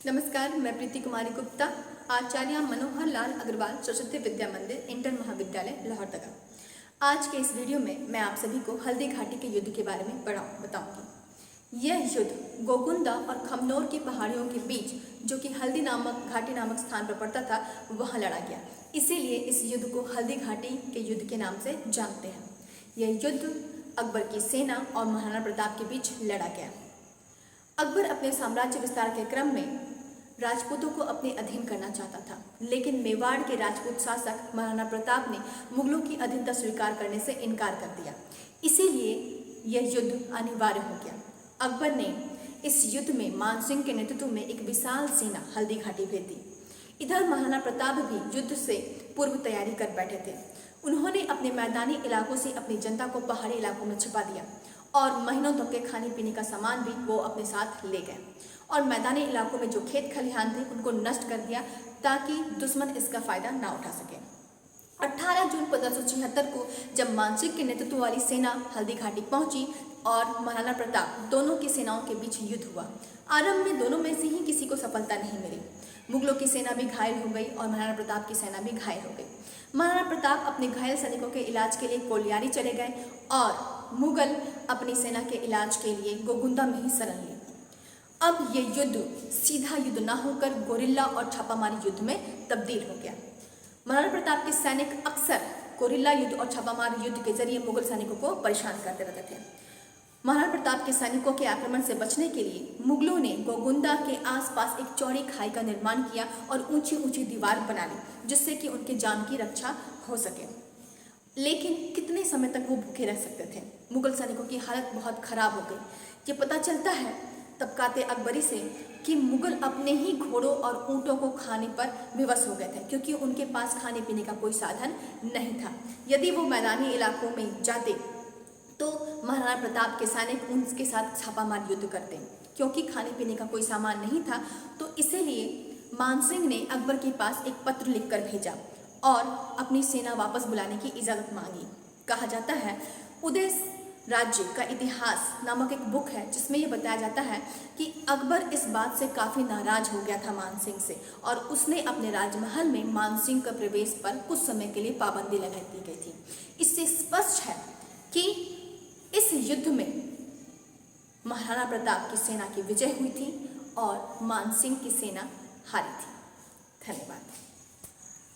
नमस्कार, मैं प्रीति कुमारी गुप्ता, आचार्य मनोहर लाल अग्रवाल सरस्वती विद्या मंदिर इंटर महाविद्यालय लोहरदगा। आज के इस वीडियो में मैं आप सभी को हल्दी घाटी के युद्ध के बारे में बताऊंगी। यह युद्ध गोगुंदा और खमनोर की पहाड़ियों के बीच, जो कि हल्दी नामक घाटी नामक स्थान पर पड़ता था, वहां लड़ा गया। इसीलिए इस युद्ध को हल्दी घाटी के युद्ध के नाम से जानते हैं। यह युद्ध अकबर की सेना और महाराणा प्रताप के बीच लड़ा गया। अकबर अपने साम्राज्य विस्तार के क्रम में राजपूतों को अपने अधीन करना चाहता था, लेकिन मेवाड़ के राजपूत शासक महाराणा प्रताप ने मुगलों की अधीनता स्वीकार करने से इनकार कर दिया। इसीलिए यह युद्ध अनिवार्य हो गया। अकबर ने इस युद्ध में मानसिंह के नेतृत्व में एक विशाल सेना हल्दी घाटी भेज दी। इधर महाराणा प्रताप भी युद्ध से पूर्व तैयारी कर बैठे थे। उन्होंने अपने मैदानी इलाकों से अपनी जनता को पहाड़ी इलाकों में छिपा दिया और महीनों तक के खाने पीने का सामान भी वो अपने साथ ले गए और मैदानी इलाकों में जो खेत खलिहान थे उनको नष्ट कर दिया ताकि दुश्मन इसका फायदा ना उठा सके। 18 जून 1576 को जब मानसिंह के नेतृत्व वाली सेना हल्दी घाटी पहुंची और महाराणा प्रताप, दोनों की सेनाओं के बीच युद्ध हुआ। आरंभ में दोनों में से ही किसी को सफलता नहीं मिली। मुगलों की सेना भी घायल हो गई और महाराणा प्रताप की सेना भी घायल हो गई। महाराणा प्रताप अपने घायल सैनिकों के इलाज के लिए कोलियारी चले गए और मुगल अपनी सेना के इलाज के लिए गोगुंदा में ही शरण लिए। अब ये युद्ध सीधा युद्ध ना होकर गोरिल्ला और छापामारी युद्ध में तब्दील हो गया। महाराणा प्रताप के सैनिक अक्सर गोरिल्ला युद्ध और छापामारी युद्ध के जरिए मुगल सैनिकों को परेशान करते रहते थे। महाराणा प्रताप के सैनिकों के आक्रमण से बचने के लिए मुगलों ने गोगुंदा के आसपास एक चौड़ी खाई का निर्माण किया और ऊंची ऊंची दीवार बना ली, जिससे कि उनके जान की रक्षा हो सके। लेकिन कितने समय तक वो भूखे रह सकते थे? मुगल सैनिकों की हालत बहुत खराब हो गई। ये पता चलता है तबकाते अकबरी से कि मुगल अपने ही घोड़ों और ऊंटों को खाने पर विवश हो गए थे, क्योंकि उनके पास खाने पीने का कोई साधन नहीं था। यदि वो मैदानी इलाकों में जाते तो महाराणा प्रताप के सैनिक उनके साथ छापामार युद्ध करते, क्योंकि खाने पीने का कोई सामान नहीं था। तो इसीलिए मानसिंह ने अकबर के पास एक पत्र लिखकर भेजा और अपनी सेना वापस बुलाने की इजाज़त मांगी। कहा जाता है उदय राज्य का इतिहास नामक एक बुक है, जिसमें ये बताया जाता है कि अकबर इस बात से काफ़ी नाराज हो गया था मानसिंह से, और उसने अपने राजमहल में मानसिंह का प्रवेश पर कुछ समय के लिए पाबंदी लगा दी गई थी। इससे स्पष्ट है कि इस युद्ध में महाराणा प्रताप की सेना की विजय हुई थी और मानसिंह की सेना हारी थी। धन्यवाद।